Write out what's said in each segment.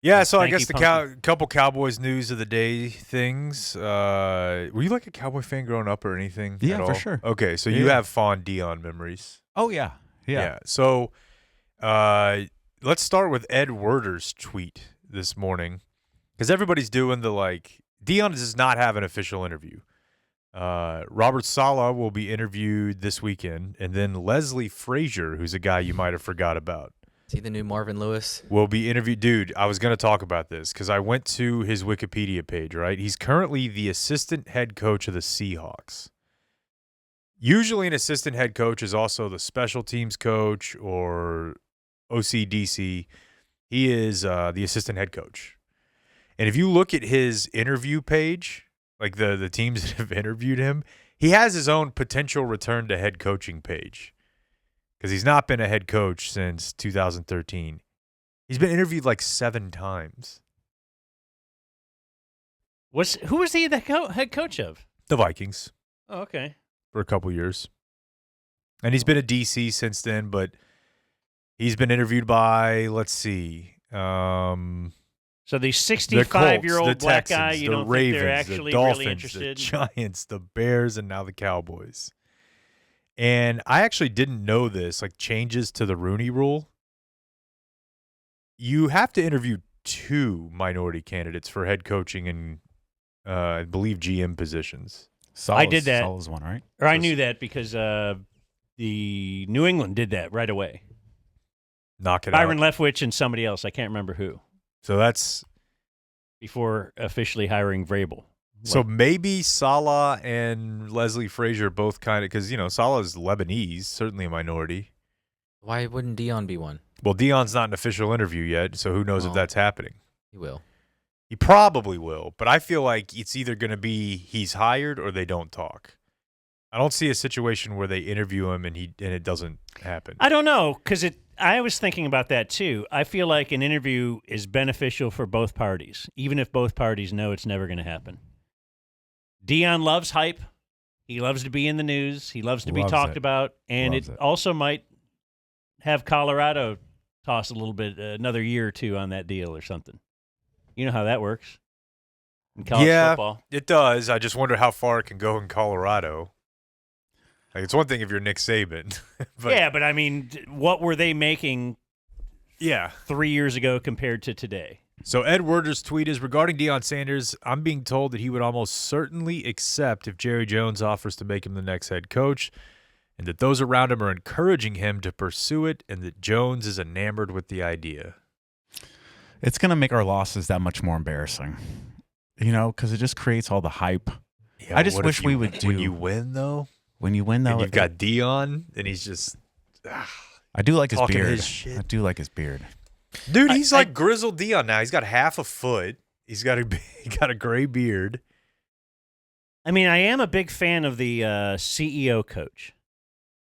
Yeah, so I guess the couple Cowboys news of the day things. Were you like a Cowboy fan growing up or anything? Yeah, at all? for sure. Okay, so you have fond Deion memories. Oh, yeah. Yeah. So let's start with Ed Werder's tweet this morning because everybody's doing the Deion does not have an official interview. Robert Saleh will be interviewed this weekend, and then Leslie Frazier, who's a guy you might have forgot about. Is he the new Marvin Lewis? Will be interviewed. Dude, I was going to talk about this because I went to his Wikipedia page, right? He's currently the assistant head coach of the Seahawks. Usually an assistant head coach is also the special teams coach or OCDC. He is the assistant head coach. And if you look at his interview page, like the teams that have interviewed him, he has his own potential return to head coaching page. Because he's not been a head coach since 2013. He's been interviewed like 7 times. Who was he the head coach of? The Vikings. Oh, okay. For a couple years. And he's been a DC since then, but he's been interviewed by, let's see. So the 65-year-old black guy, you don't Ravens, think they're actually the Dolphins, really interested? The Giants, the Bears, and now the Cowboys. And I actually didn't know this, changes to the Rooney Rule. You have to interview 2 minority candidates for head coaching and, I believe, GM positions. I did that. Saleh's one, right? Or I knew that because the New England did that right away. Knock it Byron out. Leftwich and somebody else. I can't remember who. So that's before officially hiring Vrabel. So maybe Saleh and Leslie Frazier both kind of, because, Saleh's Lebanese, certainly a minority. Why wouldn't Deion be one? Well, Deion's not an official interview yet, so who knows if that's happening. He will. He probably will, but I feel like it's either going to be he's hired or they don't talk. I don't see a situation where they interview him and it doesn't happen. I don't know, because I was thinking about that too. I feel like an interview is beneficial for both parties, even if both parties know it's never going to happen. Deion loves hype. He loves to be in the news. He loves to be talked about. And it also might have Colorado toss a little bit, another year or 2 on that deal or something. You know how that works in college football. Yeah, it does. I just wonder how far it can go in Colorado. It's one thing if you're Nick Saban. But I mean, what were they making 3 years ago compared to today? So Ed Werder's tweet is, regarding Deion Sanders, I'm being told that he would almost certainly accept if Jerry Jones offers to make him the next head coach, and that those around him are encouraging him to pursue it, and that Jones is enamored with the idea. It's going to make our losses that much more embarrassing, because it just creates all the hype. Yeah, I just wish we would do. When you win, though, and you've got Deion, and he's just. I do like his beard. His shit. I do like his beard. Dude, he's like grizzled Deion now. He's got half a foot. He got a gray beard. I mean, I am a big fan of the CEO coach.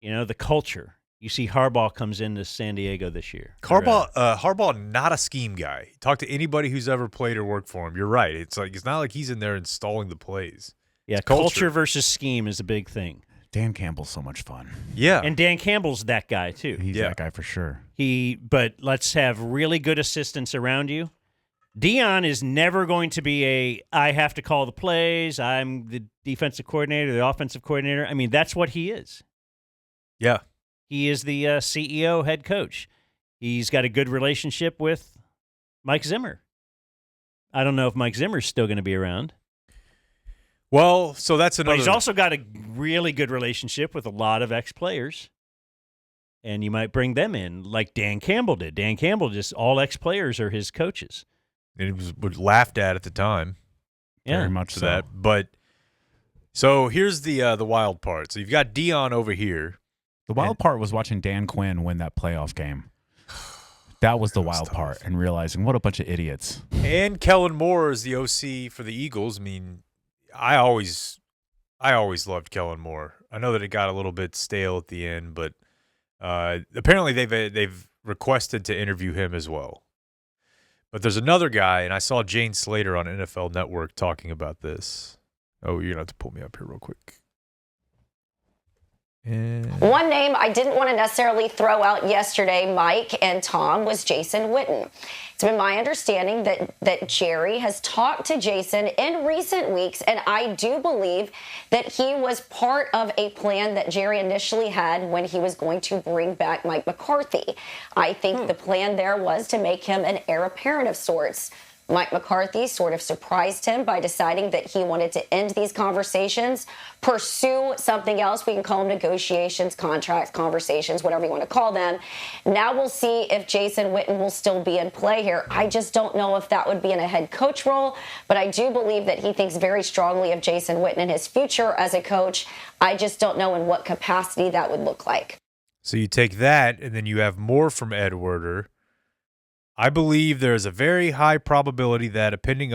The culture. You see Harbaugh comes into San Diego this year. Harbaugh, not a scheme guy. Talk to anybody who's ever played or worked for him. You're right. It's not like he's in there installing the plays. Yeah, culture versus scheme is a big thing. Dan Campbell's so much fun. Yeah. And Dan Campbell's that guy, too. He's that guy for sure. But let's have really good assistants around you. Deion is never going to be I have to call the plays, I'm the defensive coordinator, the offensive coordinator. I mean, that's what he is. Yeah. He is the CEO head coach. He's got a good relationship with Mike Zimmer. I don't know if Mike Zimmer's still going to be around. Well, so that's another. But he's also got a really good relationship with a lot of ex-players. And you might bring them in like Dan Campbell did. Dan Campbell, just all ex-players are his coaches. And it was laughed at the time. Yeah. Very much so. That. But so here's the wild part. So you've got Deion over here. The wild part was watching Dan Quinn win that playoff game. That was the wild part, and realizing what a bunch of idiots. And Kellen Moore is the OC for the Eagles. I mean, I always loved Kellen Moore. I know that it got a little bit stale at the end, but apparently they've requested to interview him as well. But there's another guy, and I saw Jane Slater on NFL Network talking about this. Oh, you're going to have to pull me up here real quick. One name I didn't want to necessarily throw out yesterday, Mike and Tom, was Jason Witten. It's been my understanding that Jerry has talked to Jason in recent weeks, and I do believe that he was part of a plan that Jerry initially had when he was going to bring back Mike McCarthy. I think the plan there was to make him an heir apparent of sorts. Mike McCarthy sort of surprised him by deciding that he wanted to end these conversations, pursue something else. We can call them negotiations, contracts, conversations, whatever you want to call them. Now we'll see if Jason Witten will still be in play here. I just don't know if that would be in a head coach role, but I do believe that he thinks very strongly of Jason Witten and his future as a coach. I just don't know in what capacity that would look like. So you take that, and then you have more from Ed Werder. I believe there is a very high probability that depending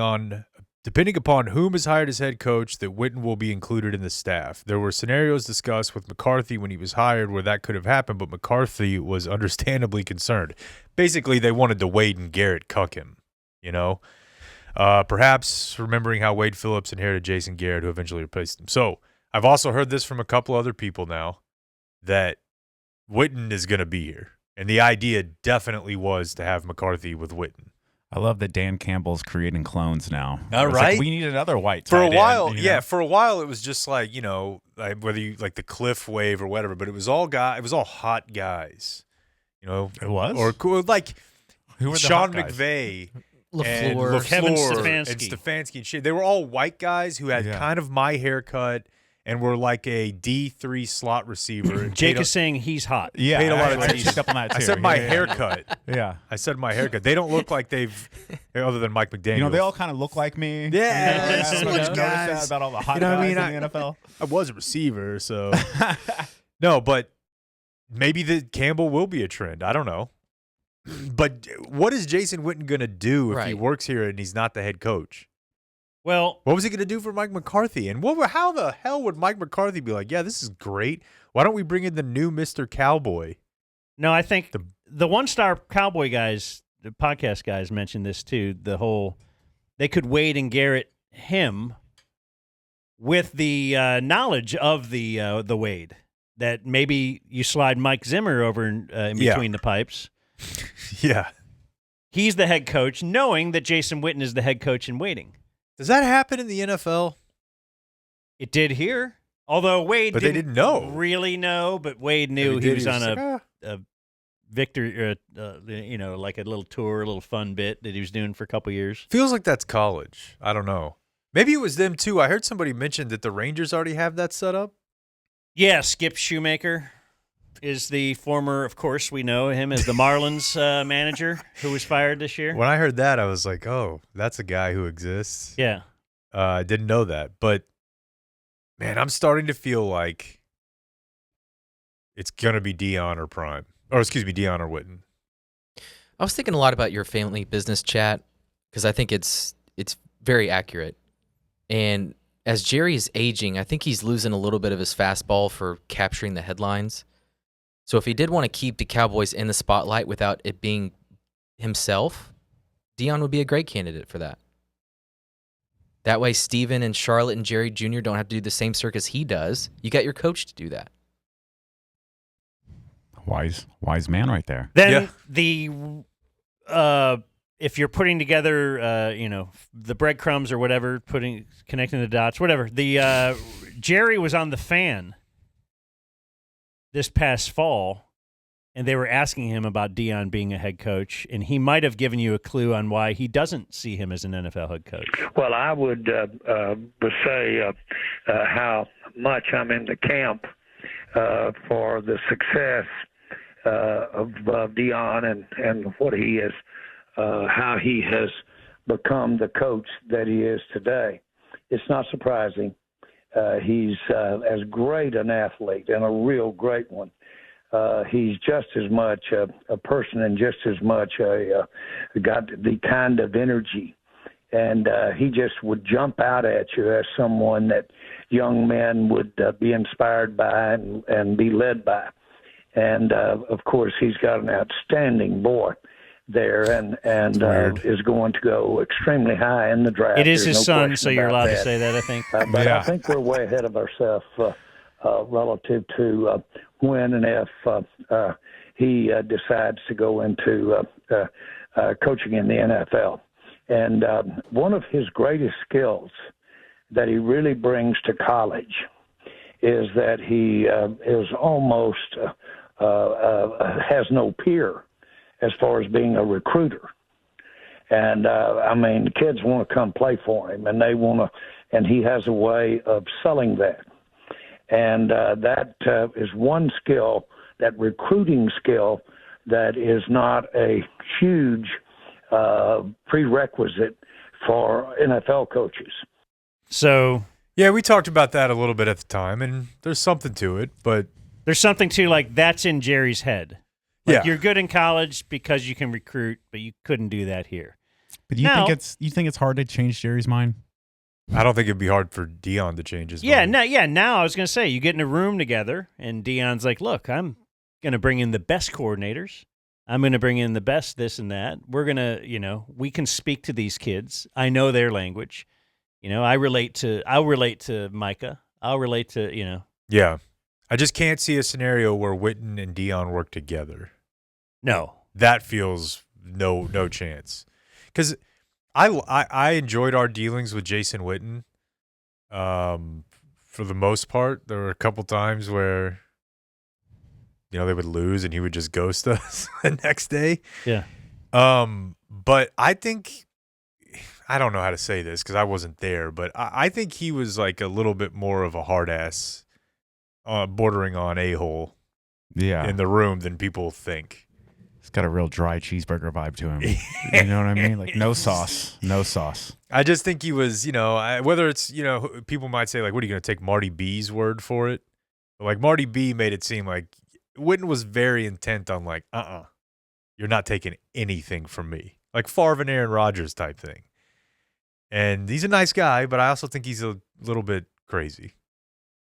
upon whom is hired as head coach, that Witten will be included in the staff. There were scenarios discussed with McCarthy when he was hired where that could have happened, but McCarthy was understandably concerned. Basically, they wanted to Wade and Garrett cuck him, you know? Perhaps remembering how Wade Phillips inherited Jason Garrett, who eventually replaced him. So I've also heard this from a couple other people now, that Witten is going to be here. And the idea definitely was to have McCarthy with Witten. I love that Dan Campbell's creating clones now. All It's right. like, we need another white For a tight end, while, you know? yeah, for a while it was just like, you know, like whether you like the Cliff wave or whatever, but it was all hot guys. You know, It was? or cool like Who were the Sean hot guys? McVay and LaFleur. Kevin and Stefanski. Stefanski and shit. They were all white guys who had Yeah. kind of my haircut and were like a D3 slot receiver. And Jake paid is saying he's hot. Yeah, paid a lot of I attention. picked up on that too. I said my Yeah. haircut. Yeah. I said my haircut. They don't look like they've, other than Mike McDaniel. You know, they all kind of look like me. Yeah, I it's don't know if just you've noticed guys. that about all the hot You know what I guys mean? in the NFL. I was a receiver, so no, but maybe the Campbell will be a trend. I don't know. But what is Jason Witten going to do if he Right. works here and he's not the head coach? Well, What was he going to do for Mike McCarthy? And how the hell would Mike McCarthy be like, yeah, this is great. Why don't we bring in the new Mr. Cowboy? no, I think the one-star Cowboy guys, the podcast guys mentioned this too, they could Wade and Garrett him with the knowledge of the Wade, that maybe you slide Mike Zimmer over in Yeah. between the pipes. Yeah. He's the head coach, knowing that Jason Witten is the head coach in waiting. Does that happen in the NFL? It did here, although Wade But they didn't know. really know, but Wade knew If he did, was on just a like, "Ah." victory, like a little tour, a little fun bit that he was doing for a couple years. Feels like that's college. I don't know. Maybe it was them too. I heard somebody mention that the Rangers already have that set up. Yeah, Skip Shoemaker is the former, of course, we know him as the Marlins manager who was fired this year. When I heard that, I was like, oh, that's a guy who exists. Yeah. I didn't know that. But, man, I'm starting to feel like it's going to be Deion or Prime. Or, excuse me, Deion or Witten. I was thinking a lot about your family business chat because I think it's very accurate. And as Jerry is aging, I think he's losing a little bit of his fastball for capturing the headlines. So if he did want to keep the Cowboys in the spotlight without it being himself, Deion would be a great candidate for that. That way, Steven and Charlotte and Jerry Jr. don't have to do the same circus he does. You got your coach to do that. Wise man right there. Then Yeah. If you're putting together, the breadcrumbs or whatever, connecting the dots, whatever. The Jerry was on The Fan this past fall, and they were asking him about Deion being a head coach, and he might have given you a clue on why he doesn't see him as an NFL head coach. Well, I would say how much I'm in the camp for the success of Deion and what he is, how he has become the coach that he is today. It's not surprising. He's as great an athlete and a real great one. He's just as much a person and just as much got the kind of energy. And he just would jump out at you as someone that young men would be inspired by and be led by. And, of course, he's got an outstanding boy there and is going to go extremely high in the draft. It is There's his no son, question so you're about allowed to that. say that, I think. But Yeah. I think we're way ahead of ourselves relative to when and if he decides to go into coaching in the NFL. And one of his greatest skills that he really brings to college is that he is almost has no peer as far as being a recruiter. And I mean, kids want to come play for him, and they want to, and he has a way of selling that. And that is one skill, that recruiting skill, that is not a huge prerequisite for NFL coaches. So Yeah, we talked about that a little bit at the time, and there's something to it, but there's something to, like, that's in Jerry's head. Like, yeah, you're good in college because you can recruit, but you couldn't do that here. But you think it's hard to change Jerry's mind? I don't think it'd be hard for Deion to change his mind. Now I was going to say, you get in a room together, and Deion's like, look, I'm going to bring in the best coordinators. I'm going to bring in the best this and that. We're going to, we can speak to these kids. I know their language. I'll relate to Micah. I'll relate to, Yeah. I just can't see a scenario where Witten and Deion work together. No. That feels no chance. Because I enjoyed our dealings with Jason Witten. For the most part, there were a couple times where, they would lose and he would just ghost us the next day. Yeah. But I think, I don't know how to say this because I wasn't there, but I think he was like a little bit more of a hard ass, bordering on a-hole in the room than people think. He's got a real dry cheeseburger vibe to him. You know what I mean? Like no sauce. I just think he was, whether it's, people might say like, what are you going to take Marty B's word for it? But like Marty B made it seem like Witten was very intent on like, you're not taking anything from me. Like Favre and Aaron Rodgers type thing. And he's a nice guy, but I also think he's a little bit crazy.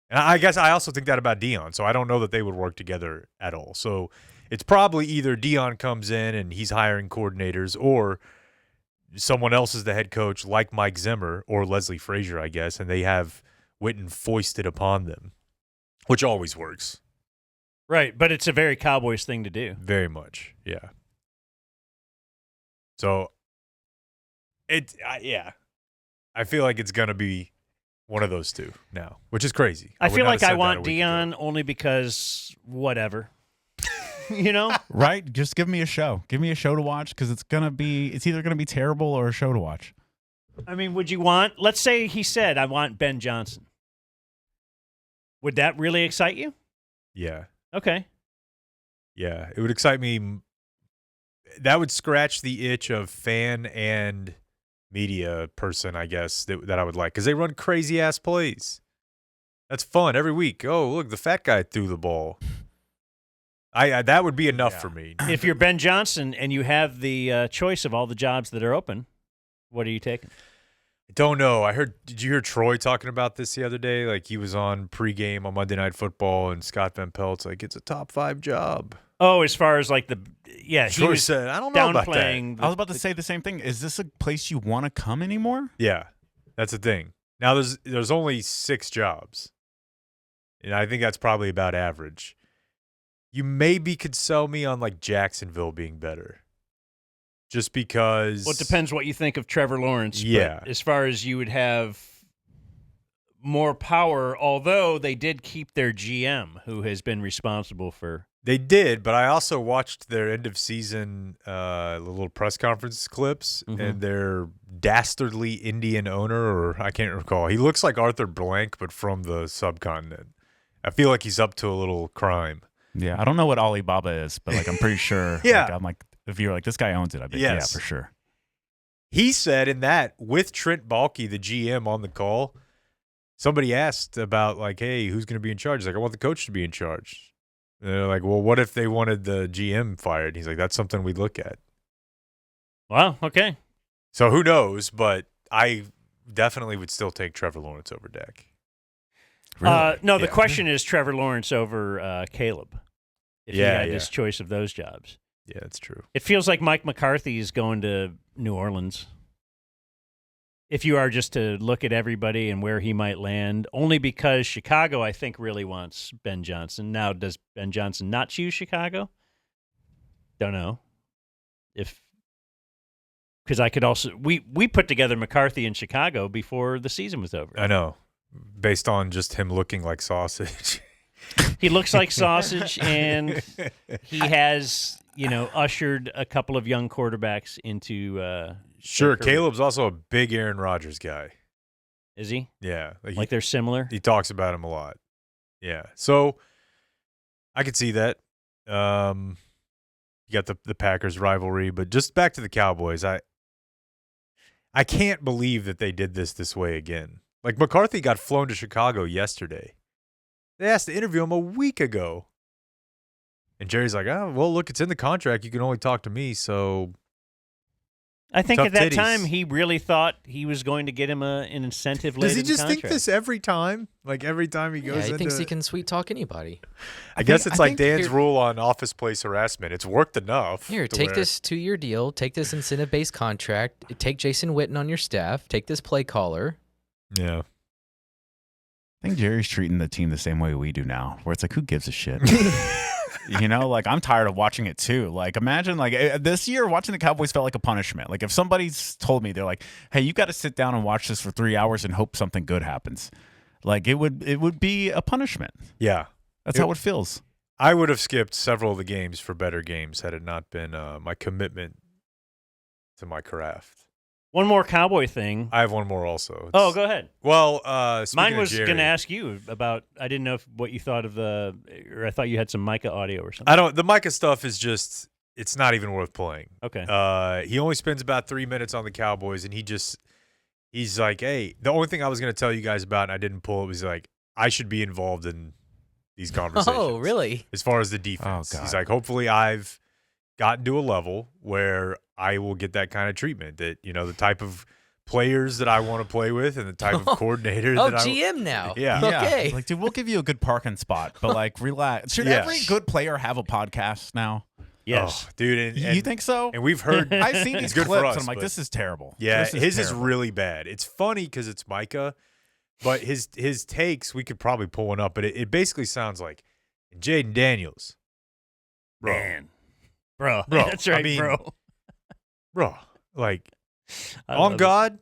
And I guess I also think that about Deion, so I don't know that they would work together at all. So it's probably either Deion comes in and he's hiring coordinators, or someone else is the head coach like Mike Zimmer or Leslie Frazier, I guess, and they have Witten foisted upon them, which always works. Right, but it's a very Cowboys thing to do. Very much, yeah. So, I feel like it's going to be one of those two now, which is crazy. I feel like I want Deion only because whatever. Right? Just give me a show. Give me a show to watch because it's either going to be terrible or a show to watch. I mean, would you let's say he said, I want Ben Johnson. Would that really excite you? Yeah. Okay. Yeah, it would excite me. That would scratch the itch of fan and media person, I guess, that I would like, because they run crazy ass plays. That's fun every week. Oh, look, the fat guy threw the ball. That would be enough for me. If you're Ben Johnson and you have the choice of all the jobs that are open, what are you taking? I don't know. Did you hear Troy talking about this the other day? Like he was on pregame on Monday Night Football, and Scott Van Pelt's like, it's a top 5 job. Oh, as far as like Troy said, I don't know about that. I was about to say the same thing. Is this a place you want to come anymore? Yeah, that's the thing. Now there's only 6 jobs, and I think that's probably about average. You maybe could sell me on like Jacksonville being better, just because. Well, it depends what you think of Trevor Lawrence. Yeah. But as far as you would have more power, although they did keep their GM, who has been responsible for. They did, but I also watched their end of season little press conference clips, and their dastardly Indian owner, or I can't recall. He looks like Arthur Blank, but from the subcontinent. I feel like he's up to a little crime. Yeah, I don't know what Alibaba is, but like I'm pretty sure. Yeah, like, I'm like, if you're like this guy owns it, I bet. Yes. Yeah, for sure. He said in that with Trent Baalke, the GM, on the call, somebody asked about like, hey, who's going to be in charge? He's like, I want the coach to be in charge. And they're like, well, what if they wanted the GM fired? He's like, that's something we'd look at. Wow. Okay. So who knows? But I definitely would still take Trevor Lawrence over Dak. Really? No, the question is Trevor Lawrence over Caleb. If he had his choice of those jobs. Yeah, that's true. It feels like Mike McCarthy is going to New Orleans. if you are just to look at everybody and where he might land, only because Chicago, I think, really wants Ben Johnson. Now, does Ben Johnson not choose Chicago? Don't know. Because I could also we put together McCarthy in Chicago before the season was over. I know, based on just him looking like sausage. He looks like sausage, and he has ushered a couple of young quarterbacks into. Sure, Caleb's also a big Aaron Rodgers guy. Is he? Yeah, Like they're similar. He talks about him a lot. Yeah, so I could see that. You got the Packers rivalry, but just back to the Cowboys. I can't believe that they did this way again. Like, McCarthy got flown to Chicago yesterday. They asked to interview him a week ago. And Jerry's like, oh, well, look, it's in the contract. You can only talk to me, so I think tough at that titties. time he really thought he was going to get him an incentive later. Does he in the just think contract. this every time? Like, every time he goes Yeah, he into thinks he can sweet talk anybody. I guess it's like think Dan's rule on office place harassment. It's worked enough. Here, to take where- this 2-year deal. Take this incentive-based contract. Take Jason Witten on your staff. Take this play caller. Yeah. I think Jerry's treating the team the same way we do now, where it's like, who gives a shit? Like, I'm tired of watching it too. Like, imagine, like, this year watching the Cowboys felt like a punishment. Like, if somebody's told me, they're like, hey, you got to sit down and watch this for 3 hours and hope something good happens. Like, it would be a punishment. Yeah. That's how it feels. I would have skipped several of the games for better games had it not been my commitment to my craft. One more Cowboy thing. I have one more also. Oh, go ahead. Well, Mine was going to ask you about. I didn't know what you thought of or I thought you had some Micah audio or something. The Micah stuff is just, it's not even worth playing. Okay. He only spends about 3 minutes on the Cowboys, and he's like, hey, the only thing I was going to tell you guys about, and I didn't pull it, was like, I should be involved in these conversations. Oh, really? As far as the defense. Oh, God. He's like, hopefully I've gotten to a level where I will get that kind of treatment, that, the type of players that I want to play with and the type of coordinator Oh, that GM now. Yeah. Okay. Like, dude, we'll give you a good parking spot, but like, relax. Should Yeah. every good player have a podcast now? Yes. Oh, dude. And You think so? And we've heard. I've seen it's these good clips, for us, and I'm like, but- this is terrible. Yeah, This his is terrible. really bad. It's funny because it's Micah, but his takes, we could probably pull one up, but it basically sounds like Jaden Daniels. Bro. Man. Bro. Bro, That's right, I mean, bro. Bro, like, I on love it. God,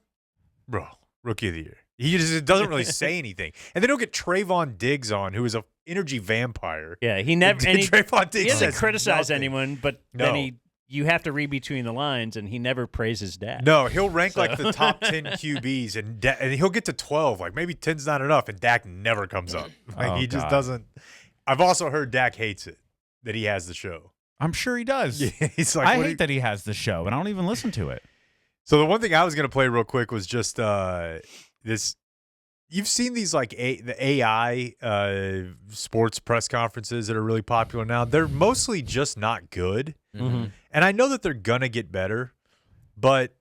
bro, rookie of the year. He just doesn't really say anything. And they don't get Trayvon Diggs on, who is an energy vampire. Yeah, he never. And Trayvon Diggs he doesn't says criticize nothing. anyone, but No. then you have to read between the lines, and he never praises dad. No, he'll rank like the top 10 QBs, and he'll get to 12. Like, maybe 10's not enough, and Dak never comes up. Like, Oh, he just God. doesn't. I've also heard Dak hates it, that he has the show. I'm sure he does. Yeah, he's like, I what hate that he has the show, and I don't even listen to it. So the one thing I was going to play real quick was just this. You've seen these like the AI sports press conferences that are really popular now. They're mostly just not good. Mhm. And I know that they're going to get better, but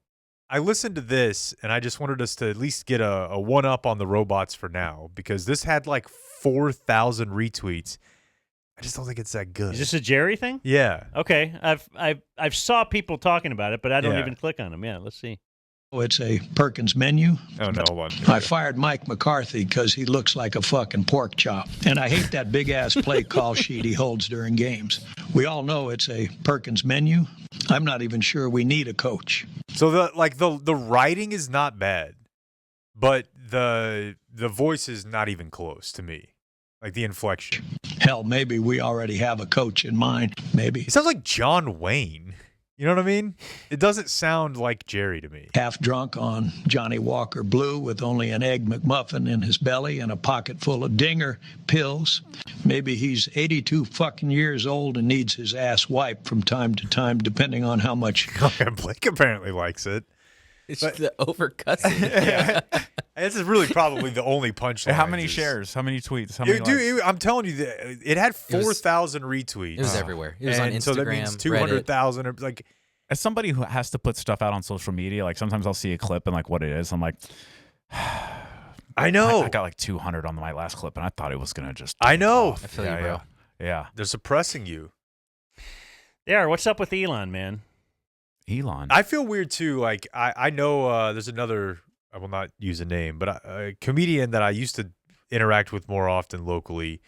I listened to this and I just wanted us to at least get a one-up on the robots for now, because this had like 4,000 retweets. I just don't think it's that good. Is this a Jerry thing? Yeah. Okay, I've saw people talking about it, but I don't Yeah. even click on them. Yeah, let's see. It's a Perkins menu. Oh, no, hold on. I fired Mike McCarthy because he looks like a fucking pork chop. And I hate that big-ass play call sheet he holds during games. We all know it's a Perkins menu. I'm not even sure we need a coach. So the writing is not bad, but the voice is not even close to me. Like the inflection. Hell, maybe we already have a coach in mind. Maybe. It sounds like John Wayne. You know what I mean? It doesn't sound like Jerry to me. Half drunk on Johnny Walker Blue with only an Egg McMuffin in his belly and a pocket full of Dinger pills. Maybe he's 82 fucking years old and needs his ass wiped from time to time, depending on how much. Blake apparently likes it. It's the over cussing. Yeah. This is really probably the only punchline. How many shares? How many tweets? How many Dude, likes? I'm telling you, it had 4,000 retweets. It was everywhere. It was on And Instagram, so that means Reddit. 200,000. Like, As somebody who has to put stuff out on social media, like sometimes I'll see a clip and like what it is, I'm like, I know. I got like 200 on my last clip, and I thought it was gonna just. I take know. off. I feel you, yeah, bro. Yeah. They're suppressing you. Yeah, what's up with Elon, man? Elon. I feel weird too. Like I know there's another I will not use a name, but a comedian that I used to interact with more often locally,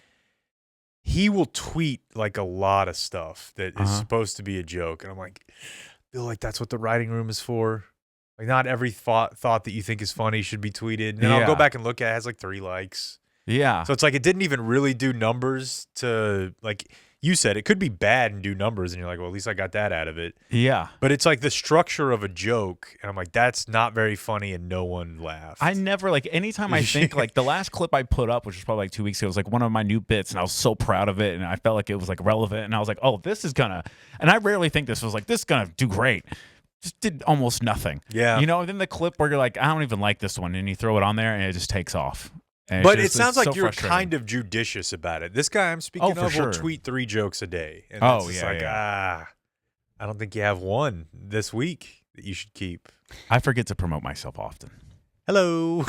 he will tweet like a lot of stuff that is supposed to be a joke. And I'm like, I feel like that's what the writing room is for. Like, not every thought that you think is funny should be tweeted. And then I'll go back and look at it. It has like 3 likes. Yeah. So it's like it didn't even really do numbers to, like you said, it could be bad and do numbers. And you're like, well, at least I got that out of it. Yeah. But it's like the structure of a joke. And I'm like, that's not very funny. And no one laughed. I never, like, anytime I think, like, the last clip I put up, which was probably like 2 weeks ago, was like one of my new bits. And I was so proud of it. And I felt like it was like relevant. And I was like, oh, this is gonna, and I rarely think this was like, this is gonna do great. Just did almost nothing. Yeah. You know, and then the clip where you're like, I don't even like this one. And you throw it on there and it just takes off. And But it's it sounds like so you're frustrating. kind of judicious about it. This guy I'm speaking for of sure. will tweet 3 jokes a day. And Oh, it's just yeah, like, I don't think you have one this week that you should keep. I forget to promote myself often. Hello.